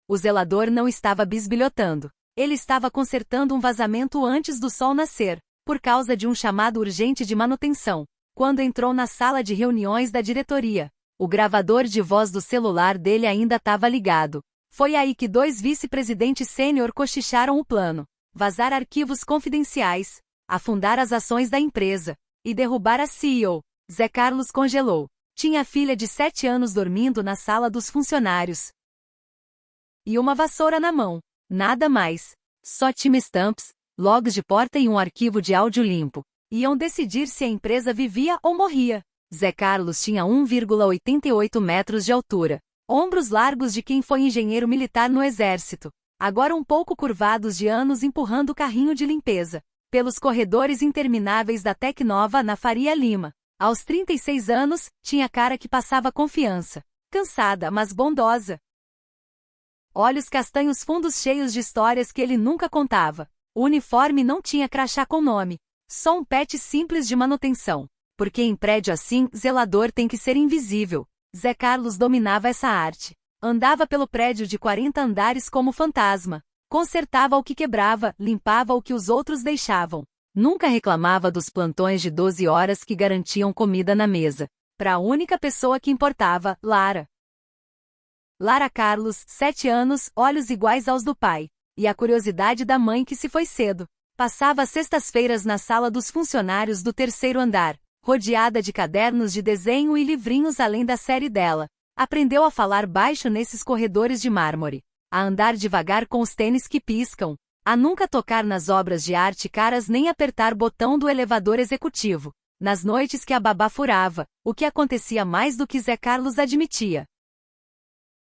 O zelador não estava bisbilhotando. Ele estava consertando um vazamento antes do sol nascer, por causa de um chamado urgente de manutenção. Quando entrou na sala de reuniões da diretoria, o gravador de voz do celular dele ainda estava ligado. Foi aí que dois vice-presidentes sênior cochicharam o plano: vazar arquivos confidenciais, afundar as ações da empresa e derrubar a CEO. Zé Carlos congelou. Tinha a filha de 7 anos dormindo na sala dos funcionários e uma vassoura na mão. Nada mais. Só timestamps, logs de porta e um arquivo de áudio limpo. Iam decidir se a empresa vivia ou morria. Zé Carlos tinha 1,88 metros de altura. Ombros largos de quem foi engenheiro militar no exército. Agora um pouco curvados de anos empurrando o carrinho de limpeza pelos corredores intermináveis da Tecnova na Faria Lima. Aos 36 anos, tinha cara que passava confiança. Cansada, mas bondosa. Olhos castanhos fundos cheios de histórias que ele nunca contava. O uniforme não tinha crachá com nome. Só um patch simples de manutenção. Porque em prédio assim, zelador tem que ser invisível. Zé Carlos dominava essa arte. Andava pelo prédio de 40 andares como fantasma. Consertava o que quebrava, limpava o que os outros deixavam. Nunca reclamava dos plantões de 12 horas que garantiam comida na mesa. Para a única pessoa que importava, Lara. Lara Carlos, 7 anos, olhos iguais aos do pai. E a curiosidade da mãe que se foi cedo. Passava as sextas-feiras na sala dos funcionários do 3º andar, rodeada de cadernos de desenho e livrinhos além da série dela. Aprendeu a falar baixo nesses corredores de mármore. A andar devagar com os tênis que piscam. A nunca tocar nas obras de arte caras nem apertar botão do elevador executivo. Nas noites que a babá furava, o que acontecia mais do que Zé Carlos admitia.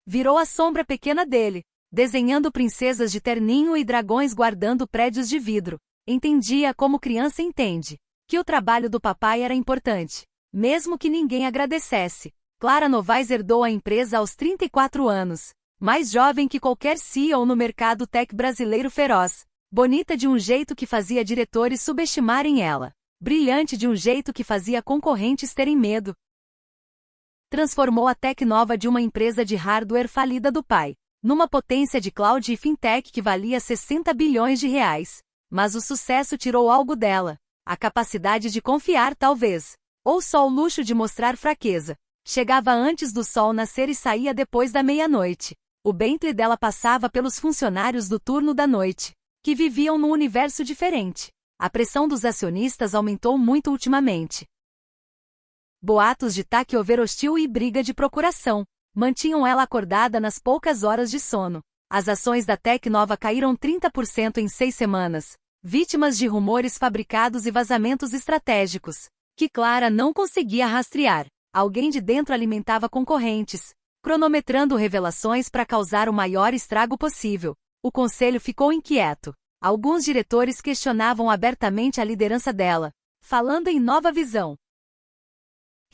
Virou a sombra pequena dele, desenhando princesas de terninho e dragões guardando prédios de vidro. Entendia como criança entende, que o trabalho do papai era importante, mesmo que ninguém agradecesse. Clara Novaes herdou a empresa aos 34 anos. Mais jovem que qualquer CEO no mercado tech brasileiro feroz. Bonita de um jeito que fazia diretores subestimarem ela. Brilhante de um jeito que fazia concorrentes terem medo. Transformou a Tecnova de uma empresa de hardware falida do pai, numa potência de cloud e fintech que valia 60 bilhões de reais. Mas o sucesso tirou algo dela. A capacidade de confiar talvez. Ou só o luxo de mostrar fraqueza. Chegava antes do sol nascer e saía depois da meia-noite. O Bentley dela passava pelos funcionários do turno da noite, que viviam num universo diferente. A pressão dos acionistas aumentou muito ultimamente. Boatos de takeover hostil e briga de procuração mantinham ela acordada nas poucas horas de sono. As ações da Tecnova caíram 30% em 6 semanas, vítimas de rumores fabricados e vazamentos estratégicos, que Clara não conseguia rastrear. Alguém de dentro alimentava concorrentes, cronometrando revelações para causar o maior estrago possível. O conselho ficou inquieto. Alguns diretores questionavam abertamente a liderança dela, falando em nova visão.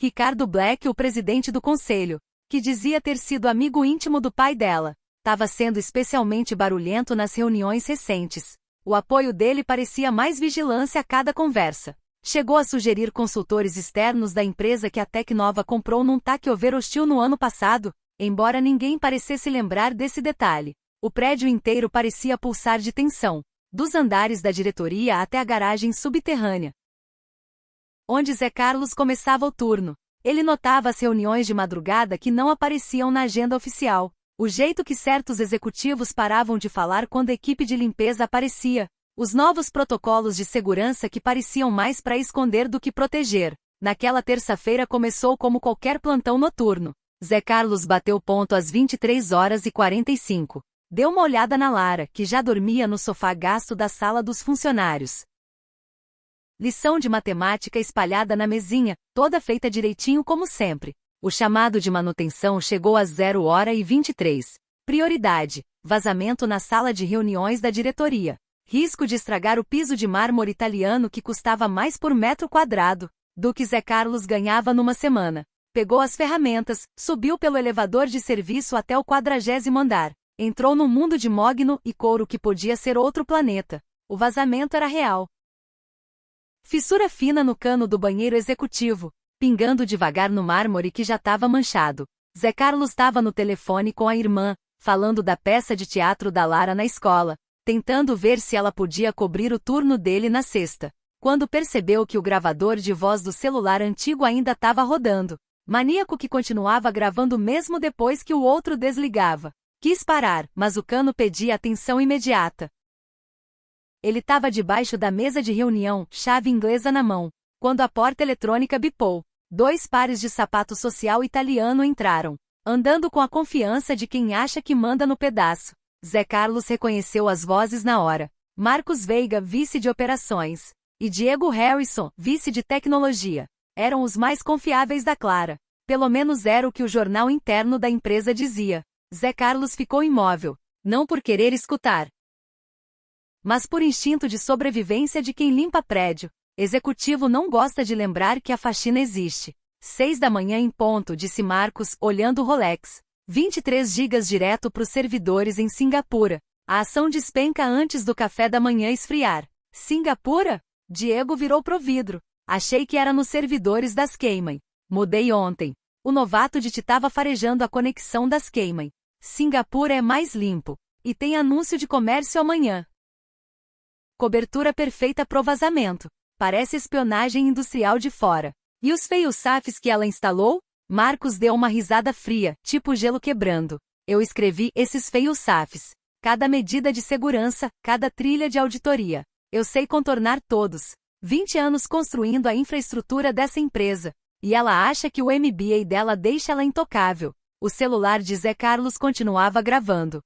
Ricardo Black, o presidente do conselho, que dizia ter sido amigo íntimo do pai dela, estava sendo especialmente barulhento nas reuniões recentes. O apoio dele parecia mais vigilância a cada conversa. Chegou a sugerir consultores externos da empresa que a Tecnova comprou num takeover hostil no ano passado, embora ninguém parecesse lembrar desse detalhe. O prédio inteiro parecia pulsar de tensão, dos andares da diretoria até a garagem subterrânea, onde Zé Carlos começava o turno. Ele notava as reuniões de madrugada que não apareciam na agenda oficial, o jeito que certos executivos paravam de falar quando a equipe de limpeza aparecia, os novos protocolos de segurança que pareciam mais para esconder do que proteger. Naquela terça-feira começou como qualquer plantão noturno. Zé Carlos bateu ponto às 23h45. Deu uma olhada na Lara, que já dormia no sofá gasto da sala dos funcionários. Lição de matemática espalhada na mesinha, toda feita direitinho como sempre. O chamado de manutenção chegou às 0h23. Prioridade: vazamento na sala de reuniões da diretoria. Risco de estragar o piso de mármore italiano que custava mais por metro quadrado do que Zé Carlos ganhava numa semana. Pegou as ferramentas, subiu pelo elevador de serviço até o 40º andar. Entrou num mundo de mogno e couro que podia ser outro planeta. O vazamento era real. Fissura fina no cano do banheiro executivo, pingando devagar no mármore que já estava manchado. Zé Carlos estava no telefone com a irmã, falando da peça de teatro da Lara na escola, tentando ver se ela podia cobrir o turno dele na sexta. Quando percebeu que o gravador de voz do celular antigo ainda estava rodando. Maníaco que continuava gravando mesmo depois que o outro desligava. Quis parar, mas o cano pedia atenção imediata. Ele estava debaixo da mesa de reunião, chave inglesa na mão, quando a porta eletrônica bipou. 2 pares de sapato social italiano entraram, andando com a confiança de quem acha que manda no pedaço. Zé Carlos reconheceu as vozes na hora. Marcos Veiga, vice de operações, e Diego Harrison, vice de tecnologia. Eram os mais confiáveis da Clara. Pelo menos era o que o jornal interno da empresa dizia. Zé Carlos ficou imóvel, não por querer escutar, mas por instinto de sobrevivência de quem limpa prédio. Executivo não gosta de lembrar que a faxina existe. 6 da manhã em ponto, disse Marcos, olhando o Rolex. 23 gigas direto para os servidores em Singapura. A ação despenca antes do café da manhã esfriar. Singapura? Diego virou pro vidro. Achei que era nos servidores das Cayman. Mudei ontem. O novato de Ti tava farejando a conexão das Cayman. Singapura é mais limpo. E tem anúncio de comércio amanhã. Cobertura perfeita pro vazamento. Parece espionagem industrial de fora. E os feios safes que ela instalou? Marcos deu uma risada fria, tipo gelo quebrando. Eu escrevi esses feios safes. Cada medida de segurança, cada trilha de auditoria. Eu sei contornar todos. 20 anos construindo a infraestrutura dessa empresa. E ela acha que o MBA dela deixa ela intocável. O celular de Zé Carlos continuava gravando.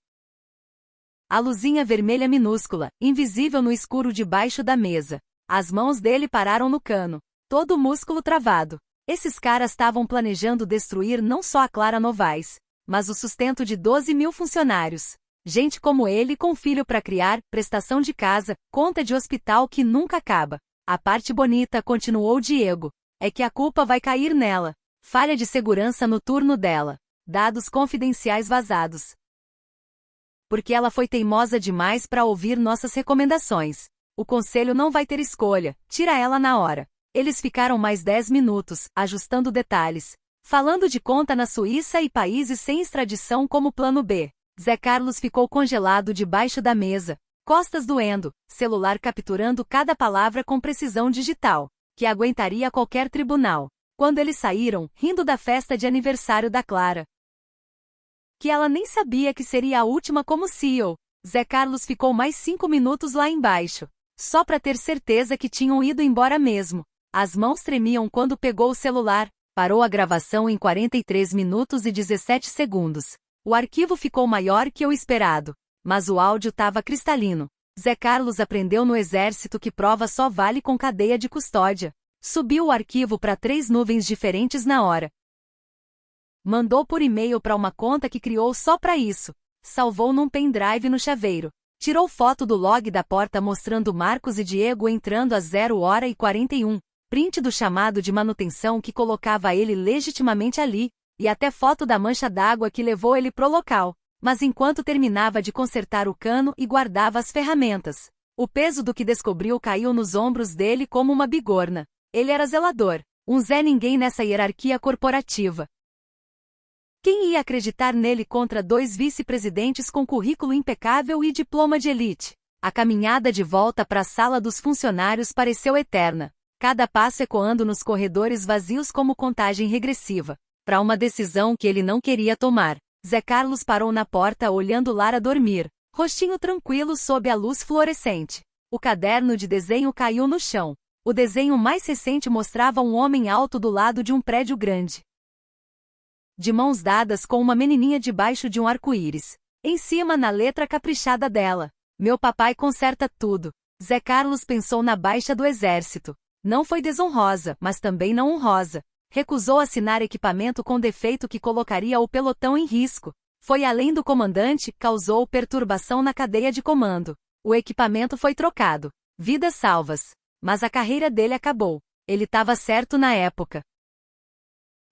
A luzinha vermelha minúscula, invisível no escuro debaixo da mesa. As mãos dele pararam no cano. Todo o músculo travado. Esses caras estavam planejando destruir não só a Clara Novaes, mas o sustento de 12 mil funcionários. Gente como ele com filho para criar, prestação de casa, conta de hospital que nunca acaba. A parte bonita, continuou Diego, é que a culpa vai cair nela. Falha de segurança no turno dela. Dados confidenciais vazados. Porque ela foi teimosa demais para ouvir nossas recomendações. O conselho não vai ter escolha, tira ela na hora. Eles ficaram mais 10 minutos, ajustando detalhes. Falando de conta na Suíça e países sem extradição como plano B. Zé Carlos ficou congelado debaixo da mesa, costas doendo, celular capturando cada palavra com precisão digital, que aguentaria qualquer tribunal. Quando eles saíram, rindo da festa de aniversário da Clara, que ela nem sabia que seria a última como CEO, Zé Carlos ficou mais 5 minutos lá embaixo, só para ter certeza que tinham ido embora mesmo. As mãos tremiam quando pegou o celular. Parou a gravação em 43 minutos e 17 segundos. O arquivo ficou maior que o esperado, mas o áudio estava cristalino. Zé Carlos aprendeu no exército que prova só vale com cadeia de custódia. Subiu o arquivo para 3 nuvens diferentes na hora. Mandou por e-mail para uma conta que criou só para isso. Salvou num pendrive no chaveiro. Tirou foto do log da porta mostrando Marcos e Diego entrando às 0h41. Print do chamado de manutenção que colocava ele legitimamente ali, e até foto da mancha d'água que levou ele pro local. Mas enquanto terminava de consertar o cano e guardava as ferramentas, o peso do que descobriu caiu nos ombros dele como uma bigorna. Ele era zelador, um Zé Ninguém nessa hierarquia corporativa. Quem ia acreditar nele contra 2 vice-presidentes com currículo impecável e diploma de elite? A caminhada de volta para a sala dos funcionários pareceu eterna. Cada passo ecoando nos corredores vazios como contagem regressiva, para uma decisão que ele não queria tomar. Zé Carlos parou na porta olhando Lara dormir, rostinho tranquilo sob a luz fluorescente. O caderno de desenho caiu no chão. O desenho mais recente mostrava um homem alto do lado de um prédio grande, de mãos dadas com uma menininha debaixo de um arco-íris. Em cima na letra caprichada dela, meu papai conserta tudo. Zé Carlos pensou na baixa do exército. Não foi desonrosa, mas também não honrosa. Recusou assinar equipamento com defeito que colocaria o pelotão em risco. Foi além do comandante, causou perturbação na cadeia de comando. O equipamento foi trocado. Vidas salvas. Mas a carreira dele acabou. Ele estava certo na época.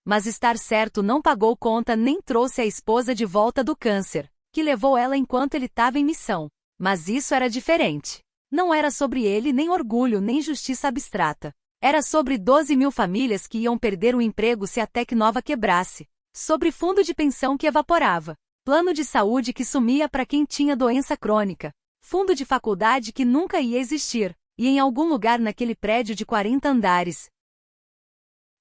Mas estar certo não pagou conta nem trouxe a esposa de volta do câncer, que levou ela enquanto ele estava em missão. Mas isso era diferente. Não era sobre ele nem orgulho nem justiça abstrata. Era sobre 12 mil famílias que iam perder o emprego se a Tecnova quebrasse. Sobre fundo de pensão que evaporava. Plano de saúde que sumia para quem tinha doença crônica. Fundo de faculdade que nunca ia existir. E em algum lugar naquele prédio de 40 andares.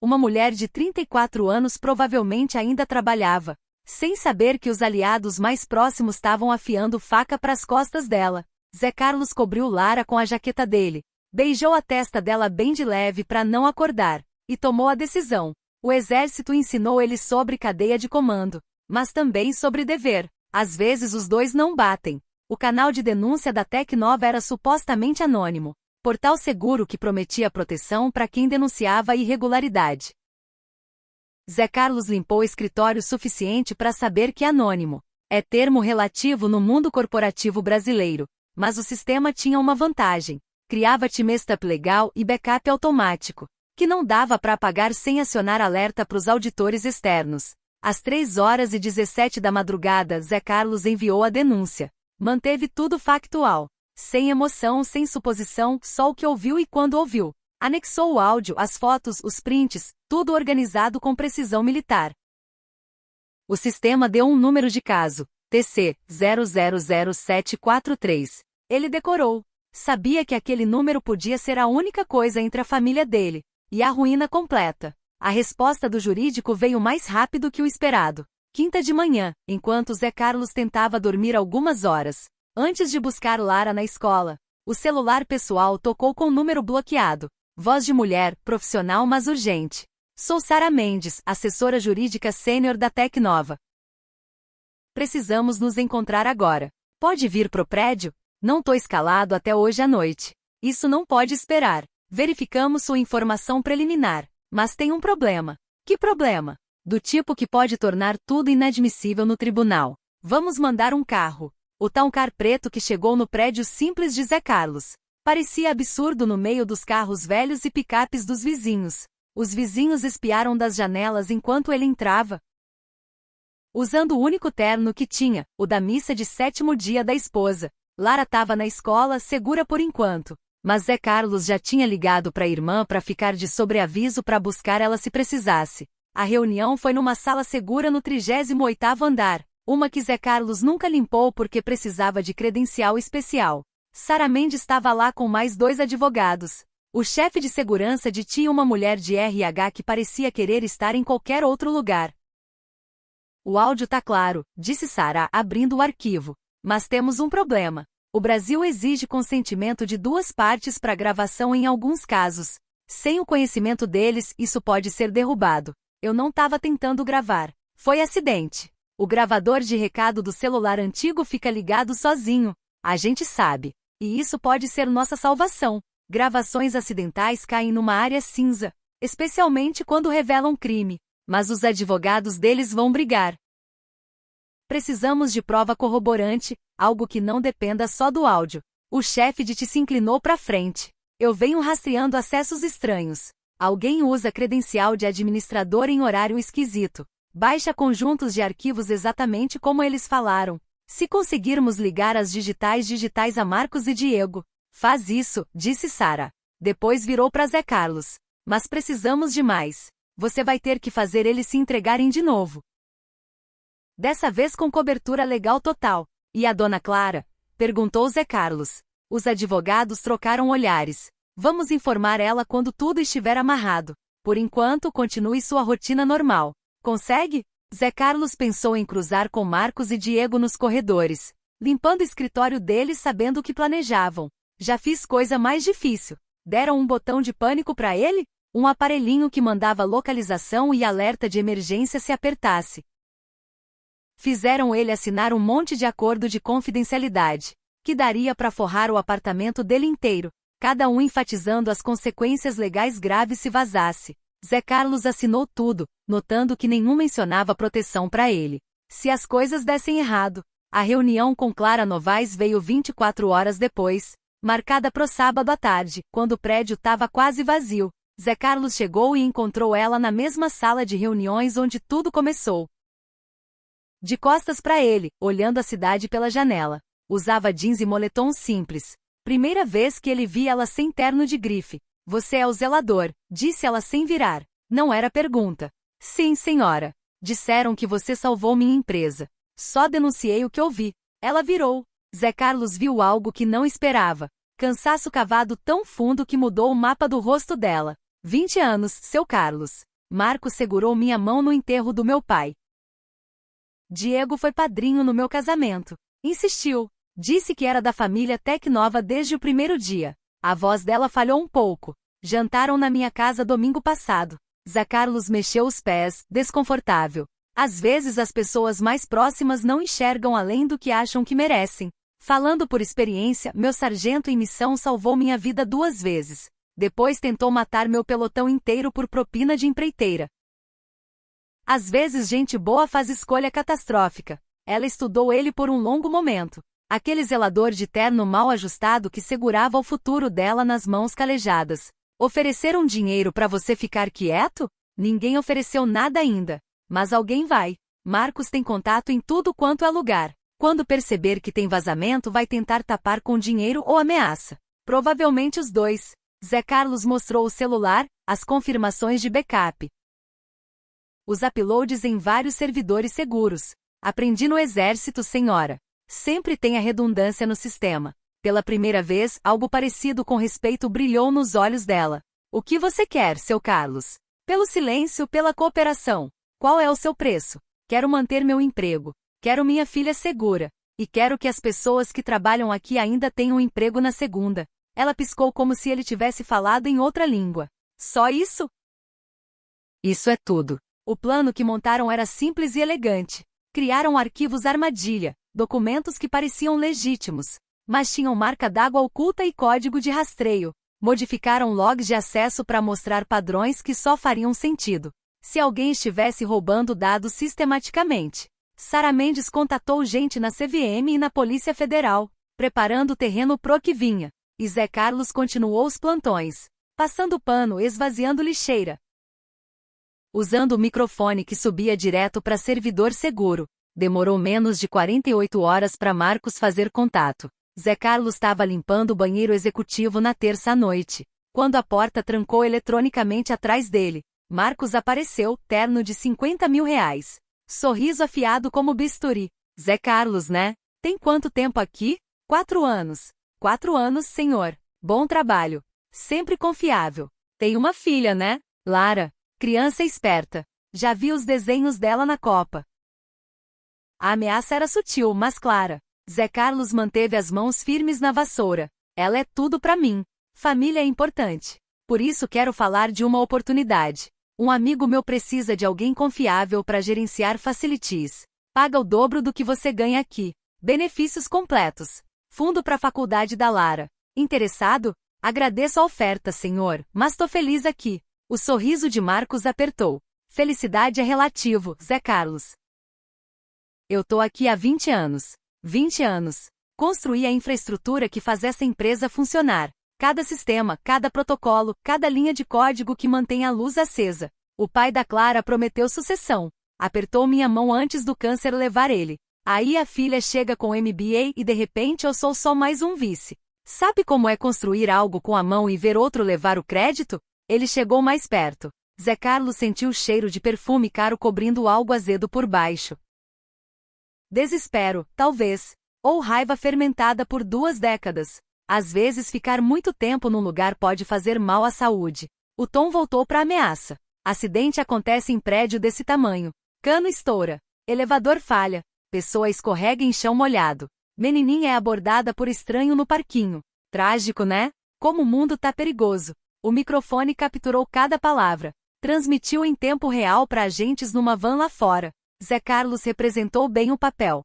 Uma mulher de 34 anos provavelmente ainda trabalhava, sem saber que os aliados mais próximos estavam afiando faca para as costas dela. Zé Carlos cobriu Lara com a jaqueta dele, beijou a testa dela bem de leve para não acordar, e tomou a decisão. O exército ensinou ele sobre cadeia de comando, mas também sobre dever. Às vezes os dois não batem. O canal de denúncia da Tecnova era supostamente anônimo. Portal seguro que prometia proteção para quem denunciava a irregularidade. Zé Carlos limpou o escritório suficiente para saber que anônimo é termo relativo no mundo corporativo brasileiro, mas o sistema tinha uma vantagem. Criava timestamp legal e backup automático, que não dava para apagar sem acionar alerta para os auditores externos. Às 3h17 da madrugada, Zé Carlos enviou a denúncia. Manteve tudo factual. Sem emoção, sem suposição, só o que ouviu e quando ouviu. Anexou o áudio, as fotos, os prints, tudo organizado com precisão militar. O sistema deu um número de caso, TC 000743. Ele decorou. Sabia que aquele número podia ser a única coisa entre a família dele e a ruína completa. A resposta do jurídico veio mais rápido que o esperado. Quinta de manhã, enquanto Zé Carlos tentava dormir algumas horas. Antes de buscar Lara na escola, o celular pessoal tocou com número bloqueado. Voz de mulher, profissional mas urgente. Sou Sara Mendes, assessora jurídica sênior da Tecnova. Precisamos nos encontrar agora. Pode vir pro prédio? Não tô escalado até hoje à noite. Isso não pode esperar. Verificamos sua informação preliminar. Mas tem um problema. Que problema? Do tipo que pode tornar tudo inadmissível no tribunal. Vamos mandar um carro. O Towcar preto que chegou no prédio simples de Zé Carlos. Parecia absurdo no meio dos carros velhos e picapes dos vizinhos. Os vizinhos espiaram das janelas enquanto ele entrava. Usando o único terno que tinha, o da missa de 7º dia da esposa. Lara estava na escola, segura por enquanto. Mas Zé Carlos já tinha ligado para a irmã para ficar de sobreaviso para buscar ela se precisasse. A reunião foi numa sala segura no 38º andar. Uma que Zé Carlos nunca limpou porque precisava de credencial especial. Sara Mendes estava lá com mais 2 advogados. O chefe de segurança tinha uma mulher de RH que parecia querer estar em qualquer outro lugar. O áudio tá claro, disse Sara, abrindo o arquivo. Mas temos um problema. O Brasil exige consentimento de 2 partes para gravação em alguns casos. Sem o conhecimento deles, isso pode ser derrubado. Eu não estava tentando gravar. Foi acidente. O gravador de recado do celular antigo fica ligado sozinho. A gente sabe. E isso pode ser nossa salvação. Gravações acidentais caem numa área cinza, especialmente quando revelam crime. Mas os advogados deles vão brigar. Precisamos de prova corroborante, algo que não dependa só do áudio. O chefe de se inclinou para frente. Eu venho rastreando acessos estranhos. Alguém usa credencial de administrador em horário esquisito. Baixa conjuntos de arquivos exatamente como eles falaram. Se conseguirmos ligar as digitais a Marcos e Diego. Faz isso, disse Sara. Depois virou para Zé Carlos. Mas precisamos de mais. Você vai ter que fazer eles se entregarem de novo. Dessa vez com cobertura legal total. E a dona Clara? Perguntou Zé Carlos. Os advogados trocaram olhares. Vamos informar ela quando tudo estiver amarrado. Por enquanto, continue sua rotina normal. Consegue? Zé Carlos pensou em cruzar com Marcos e Diego nos corredores, limpando o escritório deles sabendo o que planejavam. Já fiz coisa mais difícil. Deram um botão de pânico para ele? Um aparelhinho que mandava localização e alerta de emergência se apertasse. Fizeram ele assinar um monte de acordo de confidencialidade, que daria para forrar o apartamento dele inteiro, cada um enfatizando as consequências legais graves se vazasse. Zé Carlos assinou tudo, notando que nenhum mencionava proteção para ele. Se as coisas dessem errado, a reunião com Clara Novaes veio 24 horas depois, marcada pro sábado à tarde, quando o prédio estava quase vazio. Zé Carlos chegou e encontrou ela na mesma sala de reuniões onde tudo começou. De costas para ele, olhando a cidade pela janela. Usava jeans e moletom simples. Primeira vez que ele via ela sem terno de grife. Você é o zelador, disse ela sem virar. Não era pergunta. Sim, senhora. Disseram que você salvou minha empresa. Só denunciei o que ouvi. Ela virou. Zé Carlos viu algo que não esperava. Cansaço cavado tão fundo que mudou o mapa do rosto dela. 20 anos, seu Carlos. Marcos segurou minha mão no enterro do meu pai. Diego foi padrinho no meu casamento. Insistiu. Disse que era da família Tecnova desde o primeiro dia. A voz dela falhou um pouco. Jantaram na minha casa domingo passado. Zé Carlos mexeu os pés, desconfortável. Às vezes as pessoas mais próximas não enxergam além do que acham que merecem. Falando por experiência, meu sargento em missão salvou minha vida 2 vezes. Depois tentou matar meu pelotão inteiro por propina de empreiteira. Às vezes gente boa faz escolha catastrófica. Ela estudou ele por um longo momento. Aquele zelador de terno mal ajustado que segurava o futuro dela nas mãos calejadas. Ofereceram dinheiro para você ficar quieto? Ninguém ofereceu nada ainda. Mas alguém vai. Marcos tem contato em tudo quanto é lugar. Quando perceber que tem vazamento, vai tentar tapar com dinheiro ou ameaça. Provavelmente os dois. Zé Carlos mostrou o celular, as confirmações de backup. Os uploads em vários servidores seguros. Aprendi no exército, senhora. Sempre tem a redundância no sistema. Pela primeira vez, algo parecido com respeito brilhou nos olhos dela. O que você quer, seu Carlos? Pelo silêncio, pela cooperação. Qual é o seu preço? Quero manter meu emprego. Quero minha filha segura. E quero que as pessoas que trabalham aqui ainda tenham emprego na segunda. Ela piscou como se ele tivesse falado em outra língua. Só isso? Isso é tudo. O plano que montaram era simples e elegante. Criaram arquivos armadilha, documentos que pareciam legítimos, mas tinham marca d'água oculta e código de rastreio. Modificaram logs de acesso para mostrar padrões que só fariam sentido se alguém estivesse roubando dados sistematicamente. Sara Mendes contatou gente na CVM e na Polícia Federal, preparando o terreno pro que vinha. E Zé Carlos continuou os plantões, passando pano, esvaziando lixeira. Usando o microfone que subia direto para servidor seguro. Demorou menos de 48 horas para Marcos fazer contato. Zé Carlos estava limpando o banheiro executivo na terça à noite, quando a porta trancou eletronicamente atrás dele. Marcos apareceu, terno de R$50 mil. Sorriso afiado como bisturi. Zé Carlos, né? Tem quanto tempo aqui? 4 anos. 4 anos, senhor. Bom trabalho. Sempre confiável. Tem uma filha, né? Lara. Criança esperta. Já vi os desenhos dela na Copa. A ameaça era sutil, mas clara. Zé Carlos manteve as mãos firmes na vassoura. Ela é tudo pra mim. Família é importante. Por isso quero falar de uma oportunidade. Um amigo meu precisa de alguém confiável para gerenciar facilities. Paga o dobro do que você ganha aqui. Benefícios completos. Fundo para a faculdade da Lara. Interessado? Agradeço a oferta, senhor, mas tô feliz aqui. O sorriso de Marcos apertou. Felicidade é relativo, Zé Carlos. Eu tô aqui há 20 anos. 20 anos. Construí a infraestrutura que faz essa empresa funcionar. Cada sistema, cada protocolo, cada linha de código que mantém a luz acesa. O pai da Clara prometeu sucessão. Apertou minha mão antes do câncer levar ele. Aí a filha chega com MBA e de repente eu sou só mais um vice. Sabe como é construir algo com a mão e ver outro levar o crédito? Ele chegou mais perto. Zé Carlos sentiu o cheiro de perfume caro cobrindo algo azedo por baixo. Desespero, talvez. Ou raiva fermentada por 2 décadas. Às vezes ficar muito tempo num lugar pode fazer mal à saúde. O tom voltou para ameaça. Acidente acontece em prédio desse tamanho. Cano estoura. Elevador falha. Pessoa escorrega em chão molhado. Menininha é abordada por estranho no parquinho. Trágico, né? Como o mundo tá perigoso. O microfone capturou cada palavra. Transmitiu em tempo real para agentes numa van lá fora. Zé Carlos representou bem o papel.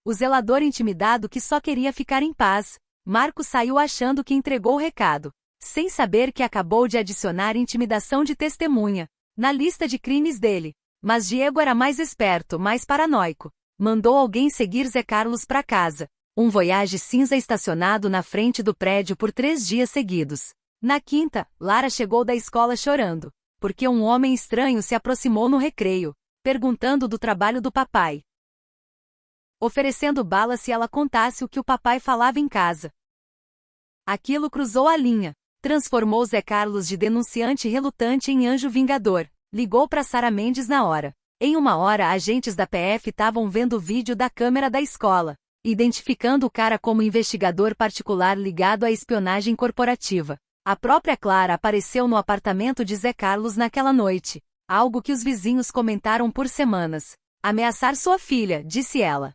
O zelador intimidado que só queria ficar em paz. Marcos saiu achando que entregou o recado, sem saber que acabou de adicionar intimidação de testemunha na lista de crimes dele. Mas Diego era mais esperto, mais paranoico. Mandou alguém seguir Zé Carlos para casa. Um Voyage cinza estacionado na frente do prédio por 3 dias seguidos. Na quinta, Lara chegou da escola chorando, porque um homem estranho se aproximou no recreio, perguntando do trabalho do papai, oferecendo bala se ela contasse o que o papai falava em casa. Aquilo cruzou a linha. Transformou Zé Carlos de denunciante relutante em anjo vingador. Ligou para Sara Mendes na hora. Em uma hora agentes da PF estavam vendo o vídeo da câmera da escola, identificando o cara como investigador particular ligado à espionagem corporativa. A própria Clara apareceu no apartamento de Zé Carlos naquela noite, algo que os vizinhos comentaram por semanas. Ameaçar sua filha, disse ela.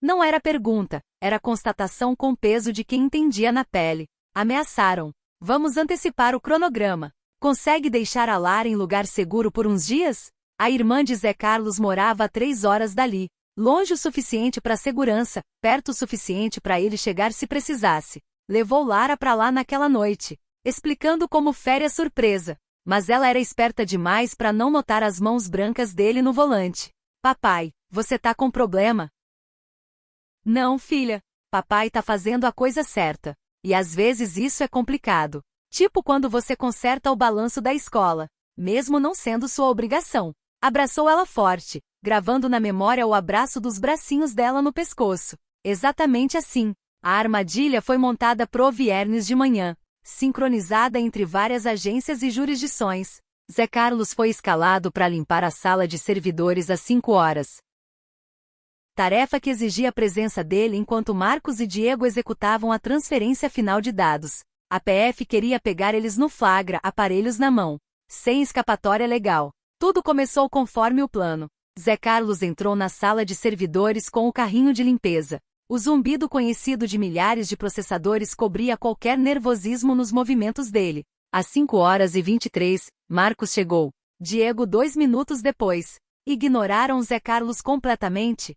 Não era pergunta, era constatação com peso de quem entendia na pele. Ameaçaram. Vamos antecipar o cronograma. Consegue deixar a Lara em lugar seguro por uns dias? A irmã de Zé Carlos morava a 3 horas dali. Longe o suficiente para segurança, perto o suficiente para ele chegar se precisasse. Levou Lara para lá naquela noite, explicando como férias surpresa. Mas ela era esperta demais para não notar as mãos brancas dele no volante. Papai, você tá com problema? Não, filha. Papai tá fazendo a coisa certa. E às vezes isso é complicado. Tipo quando você conserta o balanço da escola, mesmo não sendo sua obrigação. Abraçou ela forte, gravando na memória o abraço dos bracinhos dela no pescoço. Exatamente assim. A armadilha foi montada pro viernes de manhã, sincronizada entre várias agências e jurisdições. Zé Carlos foi escalado para limpar a sala de servidores às 5 horas. Tarefa que exigia a presença dele enquanto Marcos e Diego executavam a transferência final de dados. A PF queria pegar eles no flagra, aparelhos na mão. Sem escapatória legal. Tudo começou conforme o plano. Zé Carlos entrou na sala de servidores com o carrinho de limpeza. O zumbido conhecido de milhares de processadores cobria qualquer nervosismo nos movimentos dele. Às 5h23, Marcos chegou. Diego 2 minutos depois. Ignoraram Zé Carlos completamente.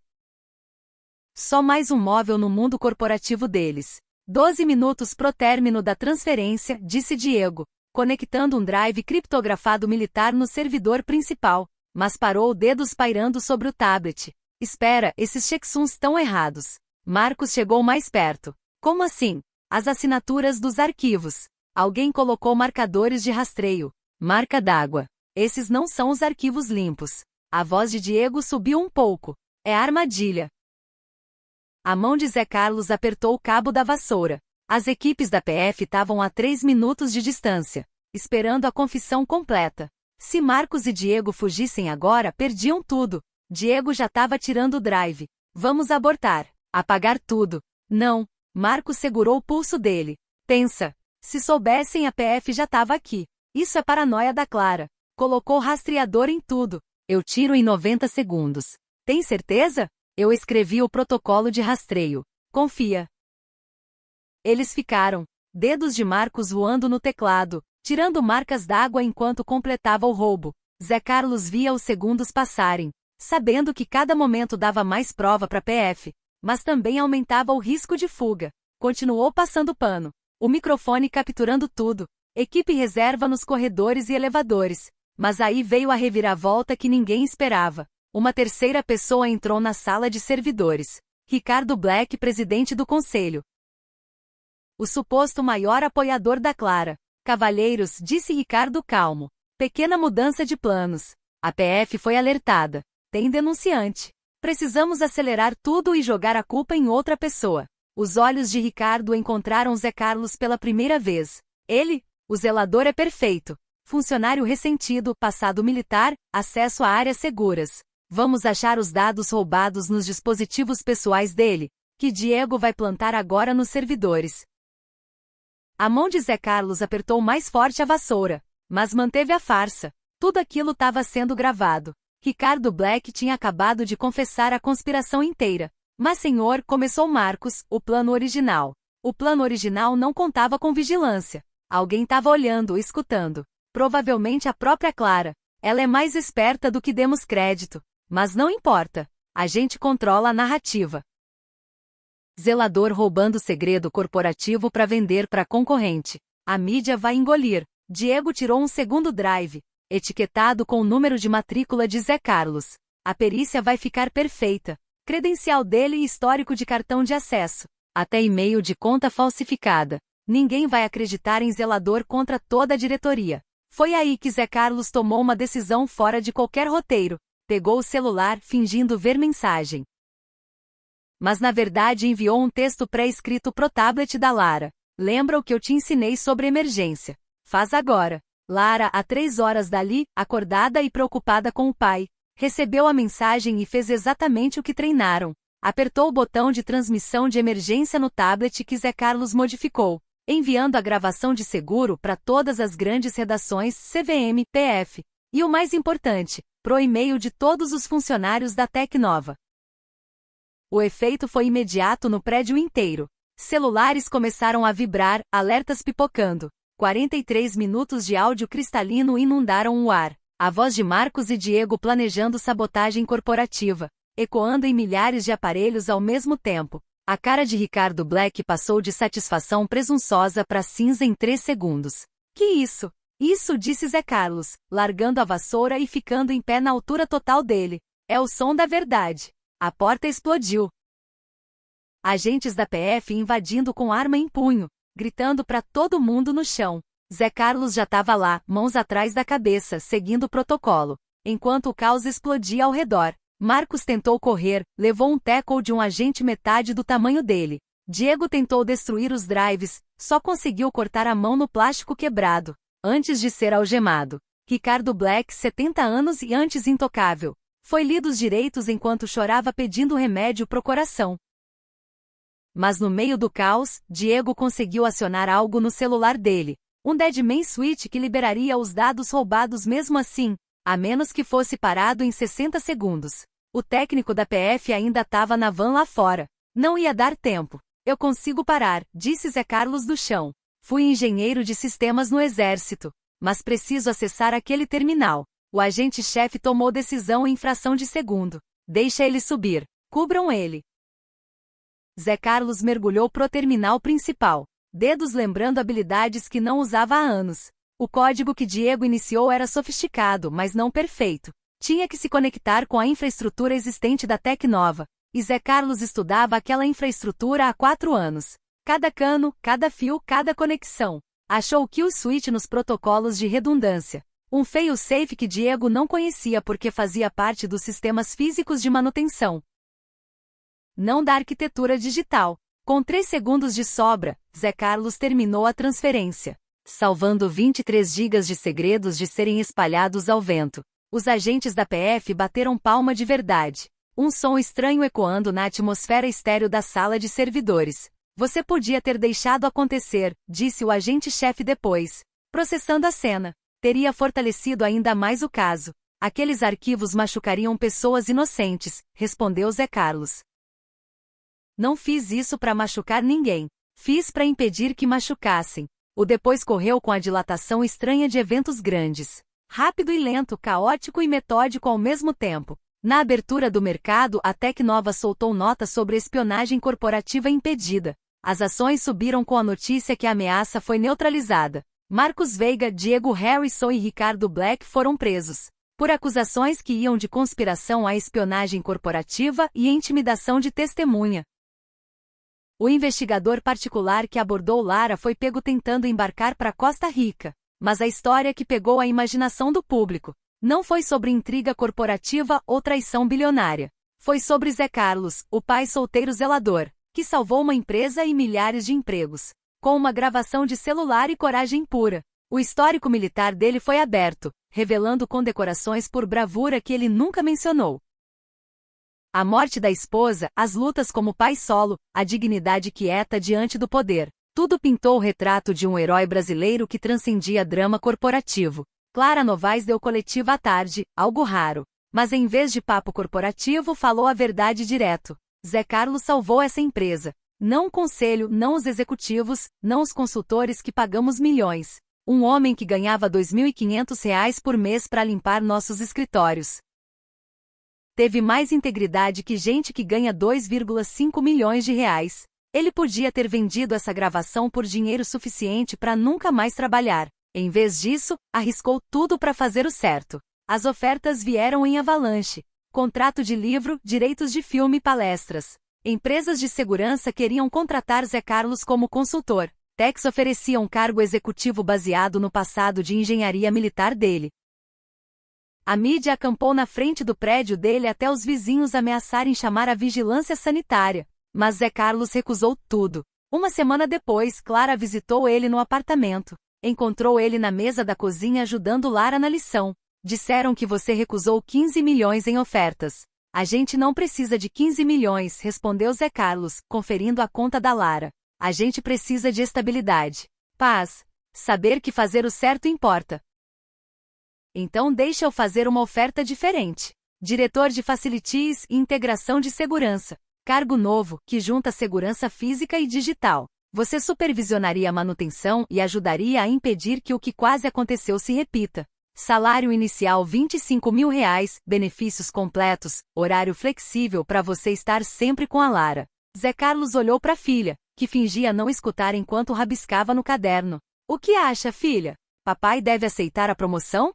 Só mais um móvel no mundo corporativo deles. 12 minutos pro término da transferência, disse Diego, conectando um drive criptografado militar no servidor principal, mas parou dedos pairando sobre o tablet. Espera, esses checksums estão errados. Marcos chegou mais perto. Como assim? As assinaturas dos arquivos. Alguém colocou marcadores de rastreio. Marca d'água. Esses não são os arquivos limpos. A voz de Diego subiu um pouco. É armadilha. A mão de Zé Carlos apertou o cabo da vassoura. As equipes da PF estavam a 3 minutos de distância, esperando a confissão completa. Se Marcos e Diego fugissem agora, perdiam tudo. Diego já estava tirando o drive. Vamos abortar. Apagar tudo. Não. Marcos segurou o pulso dele. Pensa. Se soubessem, a PF já estava aqui. Isso é paranoia da Clara. Colocou rastreador em tudo. Eu tiro em 90 segundos. Tem certeza? Eu escrevi o protocolo de rastreio. Confia. Eles ficaram. Dedos de Marcos voando no teclado, tirando marcas d'água enquanto completava o roubo. Zé Carlos via os segundos passarem, sabendo que cada momento dava mais prova para a PF, mas também aumentava o risco de fuga. Continuou passando pano. O microfone capturando tudo. Equipe reserva nos corredores e elevadores. Mas aí veio a reviravolta que ninguém esperava. Uma terceira pessoa entrou na sala de servidores. Ricardo Black, presidente do conselho. O suposto maior apoiador da Clara. Cavalheiros, disse Ricardo calmo. Pequena mudança de planos. A PF foi alertada. Tem denunciante. Precisamos acelerar tudo e jogar a culpa em outra pessoa. Os olhos de Ricardo encontraram Zé Carlos pela primeira vez. Ele, o zelador é perfeito. Funcionário ressentido, passado militar, acesso a áreas seguras. Vamos achar os dados roubados nos dispositivos pessoais dele, que Diego vai plantar agora nos servidores. A mão de Zé Carlos apertou mais forte a vassoura, mas manteve a farsa. Tudo aquilo estava sendo gravado. Ricardo Black tinha acabado de confessar a conspiração inteira. Mas senhor, começou Marcos, o plano original. O plano original não contava com vigilância. Alguém estava olhando, escutando. Provavelmente a própria Clara. Ela é mais esperta do que demos crédito. Mas não importa. A gente controla a narrativa. Zelador roubando segredo corporativo para vender para concorrente. A mídia vai engolir. Diego tirou um segundo drive, etiquetado com o número de matrícula de Zé Carlos. A perícia vai ficar perfeita. Credencial dele e histórico de cartão de acesso. Até e-mail de conta falsificada. Ninguém vai acreditar em zelador contra toda a diretoria. Foi aí que Zé Carlos tomou uma decisão fora de qualquer roteiro. Pegou o celular, fingindo ver mensagem. Mas na verdade enviou um texto pré-escrito pro tablet da Lara. Lembra o que eu te ensinei sobre emergência? Faz agora. Lara, a 3 horas dali, acordada e preocupada com o pai, recebeu a mensagem e fez exatamente o que treinaram. Apertou o botão de transmissão de emergência no tablet que Zé Carlos modificou, enviando a gravação de seguro para todas as grandes redações CVM, PF. E o mais importante, pro e-mail de todos os funcionários da Tecnova. O efeito foi imediato no prédio inteiro. Celulares começaram a vibrar, alertas pipocando. 43 minutos de áudio cristalino inundaram o ar. A voz de Marcos e Diego planejando sabotagem corporativa, ecoando em milhares de aparelhos ao mesmo tempo. A cara de Ricardo Black passou de satisfação presunçosa para cinza em 3 segundos. Que isso? Isso, disse Zé Carlos, largando a vassoura e ficando em pé na altura total dele. É o som da verdade. A porta explodiu. Agentes da PF invadindo com arma em punho, gritando para todo mundo no chão. Zé Carlos já estava lá, mãos atrás da cabeça, seguindo o protocolo. Enquanto o caos explodia ao redor, Marcos tentou correr, levou um tackle de um agente metade do tamanho dele. Diego tentou destruir os drives, só conseguiu cortar a mão no plástico quebrado, antes de ser algemado. Ricardo Black, 70 anos e antes intocável, foi lido os direitos enquanto chorava pedindo remédio pro coração. Mas no meio do caos, Diego conseguiu acionar algo no celular dele. Um Deadman Switch que liberaria os dados roubados mesmo assim, a menos que fosse parado em 60 segundos. O técnico da PF ainda estava na van lá fora. Não ia dar tempo. Eu consigo parar, disse Zé Carlos do chão. Fui engenheiro de sistemas no exército. Mas preciso acessar aquele terminal. O agente-chefe tomou decisão em fração de segundo. Deixa ele subir. Cubram ele. Zé Carlos mergulhou pro terminal principal. Dedos lembrando habilidades que não usava há anos. O código que Diego iniciou era sofisticado, mas não perfeito. Tinha que se conectar com a infraestrutura existente da Tecnova. E Zé Carlos estudava aquela infraestrutura há 4 anos. Cada cano, cada fio, cada conexão. Achou o kill switch nos protocolos de redundância. Um fail-safe que Diego não conhecia porque fazia parte dos sistemas físicos de manutenção. Não da arquitetura digital. Com 3 segundos de sobra, Zé Carlos terminou a transferência, salvando 23 gigas de segredos de serem espalhados ao vento. Os agentes da PF bateram palma de verdade. Um som estranho ecoando na atmosfera estéril da sala de servidores. Você podia ter deixado acontecer, disse o agente-chefe depois, processando a cena. Teria fortalecido ainda mais o caso. Aqueles arquivos machucariam pessoas inocentes, respondeu Zé Carlos. Não fiz isso para machucar ninguém. Fiz para impedir que machucassem. O depois correu com a dilatação estranha de eventos grandes. Rápido e lento, caótico e metódico ao mesmo tempo. Na abertura do mercado, a Tecnova soltou nota sobre espionagem corporativa impedida. As ações subiram com a notícia que a ameaça foi neutralizada. Marcos Veiga, Diego Harrison e Ricardo Black foram presos por acusações que iam de conspiração à espionagem corporativa e intimidação de testemunha. O investigador particular que abordou Lara foi pego tentando embarcar para Costa Rica. Mas a história que pegou a imaginação do público não foi sobre intriga corporativa ou traição bilionária. Foi sobre Zé Carlos, o pai solteiro zelador, que salvou uma empresa e milhares de empregos, com uma gravação de celular e coragem pura. O histórico militar dele foi aberto, revelando condecorações por bravura que ele nunca mencionou. A morte da esposa, as lutas como pai solo, a dignidade quieta diante do poder. Tudo pintou o retrato de um herói brasileiro que transcendia drama corporativo. Clara Novaes deu coletiva à tarde, algo raro. Mas em vez de papo corporativo falou a verdade direto. Zé Carlos salvou essa empresa. Não o conselho, não os executivos, não os consultores que pagamos milhões. Um homem que ganhava R$ 2.500 por mês para limpar nossos escritórios. Teve mais integridade que gente que ganha 2,5 milhões de reais. Ele podia ter vendido essa gravação por dinheiro suficiente para nunca mais trabalhar. Em vez disso, arriscou tudo para fazer o certo. As ofertas vieram em avalanche. Contrato de livro, direitos de filme e palestras. Empresas de segurança queriam contratar Zé Carlos como consultor. Tex oferecia um cargo executivo baseado no passado de engenharia militar dele. A mídia acampou na frente do prédio dele até os vizinhos ameaçarem chamar a vigilância sanitária. Mas Zé Carlos recusou tudo. Uma semana depois, Clara visitou ele no apartamento. Encontrou ele na mesa da cozinha ajudando Lara na lição. Disseram que você recusou 15 milhões em ofertas. A gente não precisa de 15 milhões, respondeu Zé Carlos, conferindo a conta da Lara. A gente precisa de estabilidade. Paz. Saber que fazer o certo importa. Então deixa eu fazer uma oferta diferente. Diretor de Facilities e Integração de Segurança. Cargo novo, que junta segurança física e digital. Você supervisionaria a manutenção e ajudaria a impedir que o que quase aconteceu se repita. Salário inicial R$25 mil, benefícios completos, horário flexível para você estar sempre com a Lara. Zé Carlos olhou para a filha, que fingia não escutar enquanto rabiscava no caderno. O que acha, filha? Papai deve aceitar a promoção?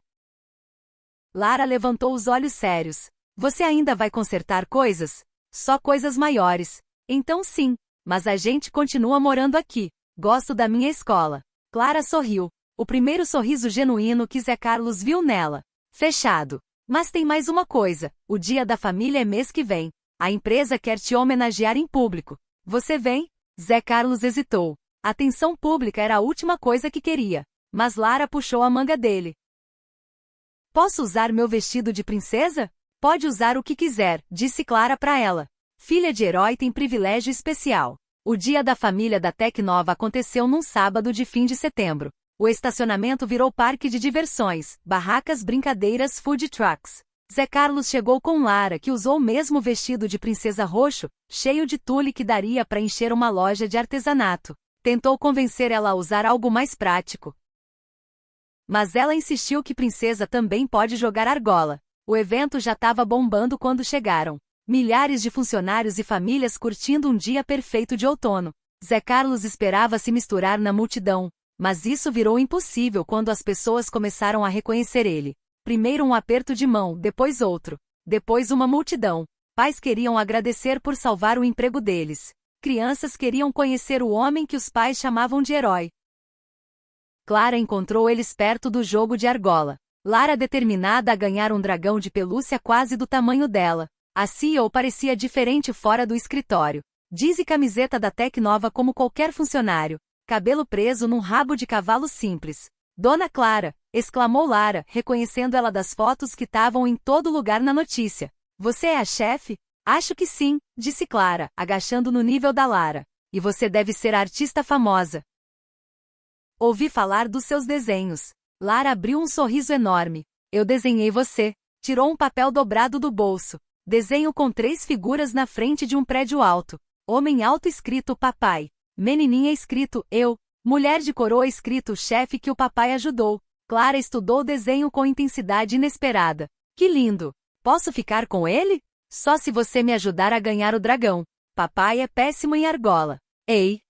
Lara levantou os olhos sérios. Você ainda vai consertar coisas? Só coisas maiores. Então sim, mas a gente continua morando aqui. Gosto da minha escola. Clara sorriu. O primeiro sorriso genuíno que Zé Carlos viu nela. Fechado. Mas tem mais uma coisa. O Dia da Família é mês que vem. A empresa quer te homenagear em público. Você vem? Zé Carlos hesitou. A atenção pública era a última coisa que queria. Mas Lara puxou a manga dele. Posso usar meu vestido de princesa? Pode usar o que quiser, disse Clara para ela. Filha de herói tem privilégio especial. O Dia da Família da Tecnova aconteceu num sábado de fim de setembro. O estacionamento virou parque de diversões, barracas, brincadeiras, food trucks. Zé Carlos chegou com Lara, que usou o mesmo vestido de princesa roxo, cheio de tule que daria para encher uma loja de artesanato. Tentou convencer ela a usar algo mais prático. Mas ela insistiu que princesa também pode jogar argola. O evento já estava bombando quando chegaram. Milhares de funcionários e famílias curtindo um dia perfeito de outono. Zé Carlos esperava se misturar na multidão, mas isso virou impossível quando as pessoas começaram a reconhecer ele. Primeiro um aperto de mão, depois outro. Depois uma multidão. Pais queriam agradecer por salvar o emprego deles. Crianças queriam conhecer o homem que os pais chamavam de herói. Clara encontrou eles perto do jogo de argola. Lara determinada a ganhar um dragão de pelúcia quase do tamanho dela. A CEO parecia diferente fora do escritório. Jeans e camiseta da Tecnova como qualquer funcionário. Cabelo preso num rabo de cavalo simples. Dona Clara, exclamou Lara, reconhecendo ela das fotos que estavam em todo lugar na notícia. Você é a chefe? Acho que sim, disse Clara, agachando no nível da Lara. E você deve ser a artista famosa. Ouvi falar dos seus desenhos. Lara abriu um sorriso enorme. Eu desenhei você. Tirou um papel dobrado do bolso. Desenho com 3 figuras na frente de um prédio alto. Homem alto escrito papai. Menininha escrito eu. Mulher de coroa escrito chefe que o papai ajudou. Clara estudou o desenho com intensidade inesperada. Que lindo! Posso ficar com ele? Só se você me ajudar a ganhar o dragão. Papai é péssimo em argola. Ei!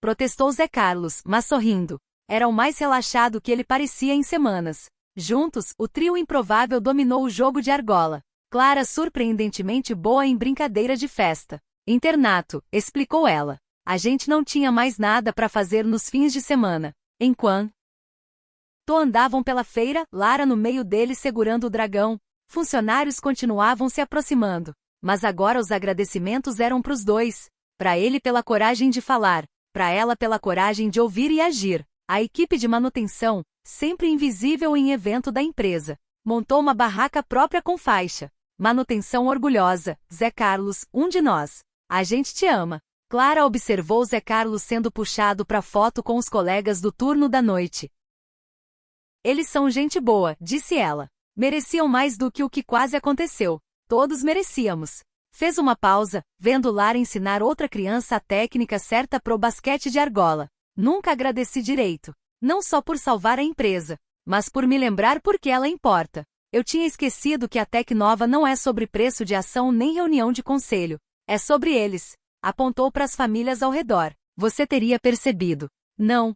Protestou Zé Carlos, mas sorrindo. Era o mais relaxado que ele parecia em semanas. Juntos, o trio improvável dominou o jogo de argola. Clara surpreendentemente boa em brincadeira de festa. Internato, explicou ela. A gente não tinha mais nada para fazer nos fins de semana. Enquanto andavam pela feira, Lara no meio deles segurando o dragão. Funcionários continuavam se aproximando. Mas agora os agradecimentos eram para os dois. Para ele pela coragem de falar. Para ela pela coragem de ouvir e agir. A equipe de manutenção, sempre invisível em evento da empresa, montou uma barraca própria com faixa. Manutenção orgulhosa, Zé Carlos, um de nós. A gente te ama. Clara observou Zé Carlos sendo puxado para foto com os colegas do turno da noite. Eles são gente boa, disse ela. Mereciam mais do que o que quase aconteceu. Todos merecíamos. Fez uma pausa, vendo Lara ensinar outra criança a técnica certa pro basquete de argola. Nunca agradeci direito. Não só por salvar a empresa, mas por me lembrar por que ela importa. Eu tinha esquecido que a Tecnova não é sobre preço de ação nem reunião de conselho. É sobre eles. Apontou para as famílias ao redor. Você teria percebido. Não.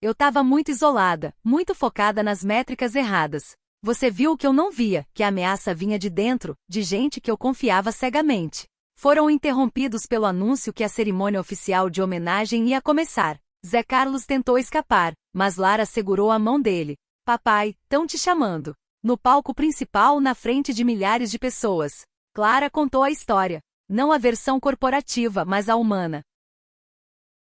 Eu estava muito isolada, muito focada nas métricas erradas. Você viu o que eu não via, que a ameaça vinha de dentro, de gente que eu confiava cegamente. Foram interrompidos pelo anúncio que a cerimônia oficial de homenagem ia começar. Zé Carlos tentou escapar, mas Lara segurou a mão dele. Papai, tão te chamando. No palco principal, na frente de milhares de pessoas. Clara contou a história. Não a versão corporativa, mas a humana.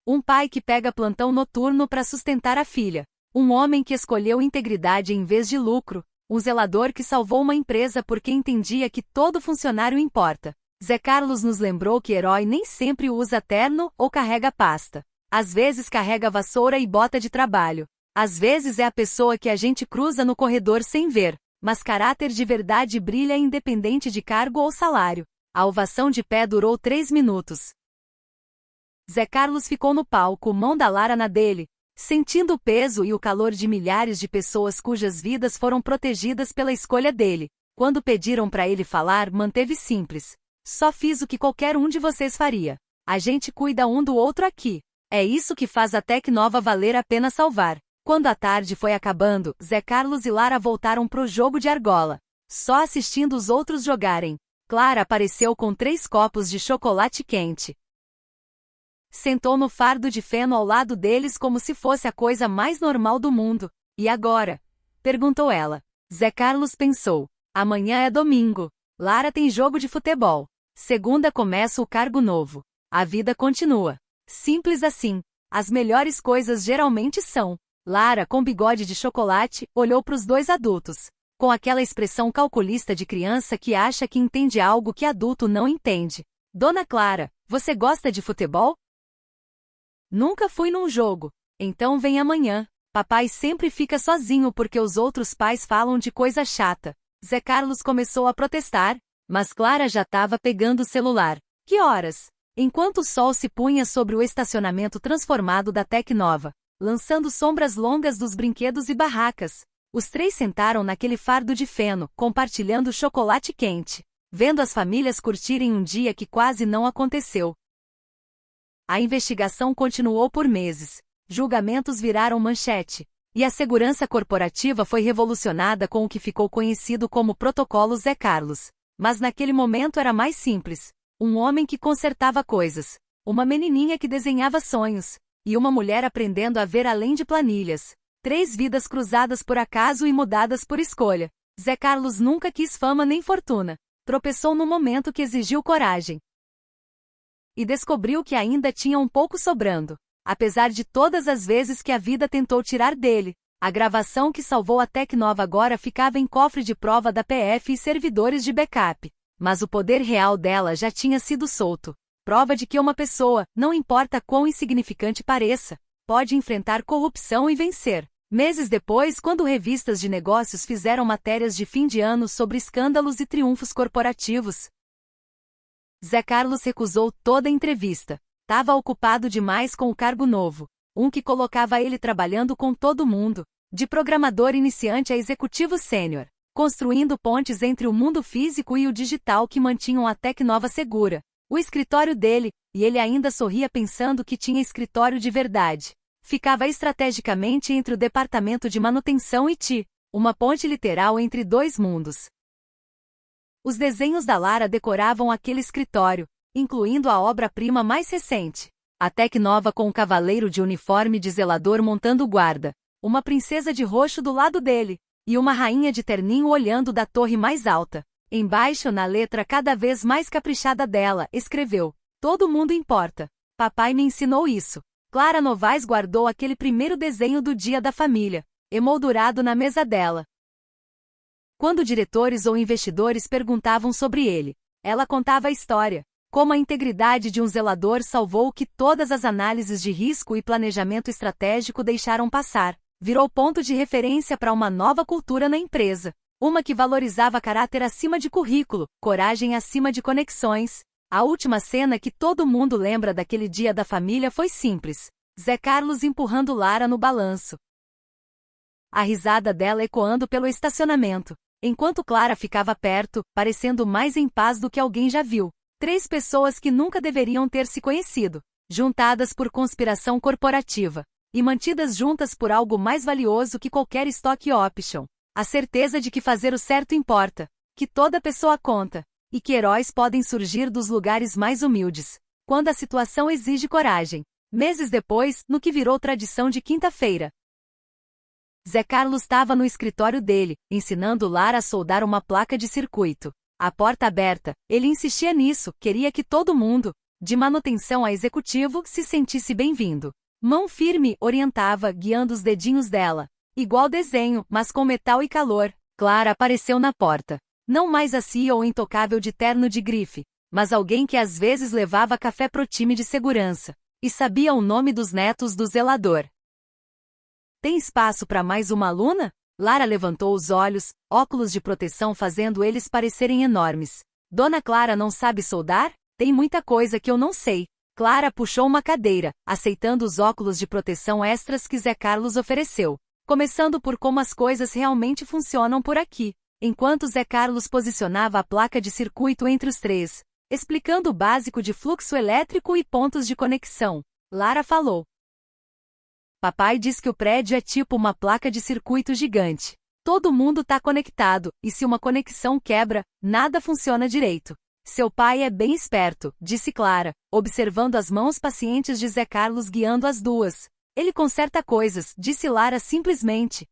Um pai que pega plantão noturno para sustentar a filha. Um homem que escolheu integridade em vez de lucro. Um zelador que salvou uma empresa porque entendia que todo funcionário importa. Zé Carlos nos lembrou que herói nem sempre usa terno ou carrega pasta. Às vezes carrega vassoura e bota de trabalho. Às vezes é a pessoa que a gente cruza no corredor sem ver, mas caráter de verdade brilha independente de cargo ou salário. A ovação de pé durou 3 minutos. Zé Carlos ficou no palco, mão da Lara na dele, sentindo o peso e o calor de milhares de pessoas cujas vidas foram protegidas pela escolha dele. Quando pediram para ele falar, manteve simples. Só fiz o que qualquer um de vocês faria. A gente cuida um do outro aqui. É isso que faz a Tecnova valer a pena salvar. Quando a tarde foi acabando, Zé Carlos e Lara voltaram pro jogo de argola. Só assistindo os outros jogarem. Clara apareceu com 3 copos de chocolate quente. Sentou no fardo de feno ao lado deles como se fosse a coisa mais normal do mundo. E agora? Perguntou ela. Zé Carlos pensou. Amanhã é domingo. Lara tem jogo de futebol. Segunda começa o cargo novo. A vida continua. Simples assim. As melhores coisas geralmente são. Lara, com bigode de chocolate, olhou para os 2 adultos. Com aquela expressão calculista de criança que acha que entende algo que adulto não entende. Dona Clara, você gosta de futebol? Nunca fui num jogo. Então vem amanhã. Papai sempre fica sozinho porque os outros pais falam de coisa chata. Zé Carlos começou a protestar, mas Clara já estava pegando o celular. Que horas? Enquanto o sol se punha sobre o estacionamento transformado da Tecnova, lançando sombras longas dos brinquedos e barracas, os 3 sentaram naquele fardo de feno, compartilhando chocolate quente, vendo as famílias curtirem um dia que quase não aconteceu. A investigação continuou por meses. Julgamentos viraram manchete. E a segurança corporativa foi revolucionada com o que ficou conhecido como Protocolo Zé Carlos. Mas naquele momento era mais simples. Um homem que consertava coisas. Uma menininha que desenhava sonhos. E uma mulher aprendendo a ver além de planilhas. 3 vidas cruzadas por acaso e mudadas por escolha. Zé Carlos nunca quis fama nem fortuna. Tropeçou no momento que exigiu coragem. E descobriu que ainda tinha um pouco sobrando. Apesar de todas as vezes que a vida tentou tirar dele, a gravação que salvou a Tecnova agora ficava em cofre de prova da PF e servidores de backup. Mas o poder real dela já tinha sido solto. Prova de que uma pessoa, não importa quão insignificante pareça, pode enfrentar corrupção e vencer. Meses depois, quando revistas de negócios fizeram matérias de fim de ano sobre escândalos e triunfos corporativos, Zé Carlos recusou toda a entrevista. Tava ocupado demais com o cargo novo. Um que colocava ele trabalhando com todo mundo. De programador iniciante a executivo sênior. Construindo pontes entre o mundo físico e o digital que mantinham a Tecnova segura. O escritório dele, e ele ainda sorria pensando que tinha escritório de verdade. Ficava estrategicamente entre o departamento de manutenção e TI. Uma ponte literal entre 2 mundos. Os desenhos da Lara decoravam aquele escritório, incluindo a obra-prima mais recente. A Tecnova com um cavaleiro de uniforme de zelador montando guarda, uma princesa de roxo do lado dele, e uma rainha de terninho olhando da torre mais alta. Embaixo, na letra cada vez mais caprichada dela, escreveu: "Todo mundo importa. Papai me ensinou isso." Clara Novaes guardou aquele primeiro desenho do Dia da Família, emoldurado na mesa dela. Quando diretores ou investidores perguntavam sobre ele, ela contava a história. Como a integridade de um zelador salvou o que todas as análises de risco e planejamento estratégico deixaram passar. Virou ponto de referência para uma nova cultura na empresa. Uma que valorizava caráter acima de currículo, coragem acima de conexões. A última cena que todo mundo lembra daquele Dia da Família foi simples. Zé Carlos empurrando Lara no balanço. A risada dela ecoando pelo estacionamento. Enquanto Clara ficava perto, parecendo mais em paz do que alguém já viu. 3 pessoas que nunca deveriam ter se conhecido, juntadas por conspiração corporativa, e mantidas juntas por algo mais valioso que qualquer stock option. A certeza de que fazer o certo importa, que toda pessoa conta, e que heróis podem surgir dos lugares mais humildes, quando a situação exige coragem. Meses depois, no que virou tradição de quinta-feira, Zé Carlos estava no escritório dele, ensinando Lara a soldar uma placa de circuito. A porta aberta, ele insistia nisso, queria que todo mundo, de manutenção a executivo, se sentisse bem-vindo. Mão firme, orientava, guiando os dedinhos dela. Igual desenho, mas com metal e calor. Clara apareceu na porta. Não mais a CEO intocável de terno de grife, mas alguém que às vezes levava café pro time de segurança. E sabia o nome dos netos do zelador. Tem espaço para mais uma aluna? Lara levantou os olhos, óculos de proteção fazendo eles parecerem enormes. Dona Clara não sabe soldar? Tem muita coisa que eu não sei. Clara puxou uma cadeira, aceitando os óculos de proteção extras que Zé Carlos ofereceu. Começando por como as coisas realmente funcionam por aqui. Enquanto Zé Carlos posicionava a placa de circuito entre os três, explicando o básico de fluxo elétrico e pontos de conexão, Lara falou. Papai diz que o prédio é tipo uma placa de circuito gigante. Todo mundo tá conectado, e se uma conexão quebra, nada funciona direito. Seu pai é bem esperto, disse Clara, observando as mãos pacientes de Zé Carlos guiando as duas. Ele conserta coisas, disse Lara simplesmente.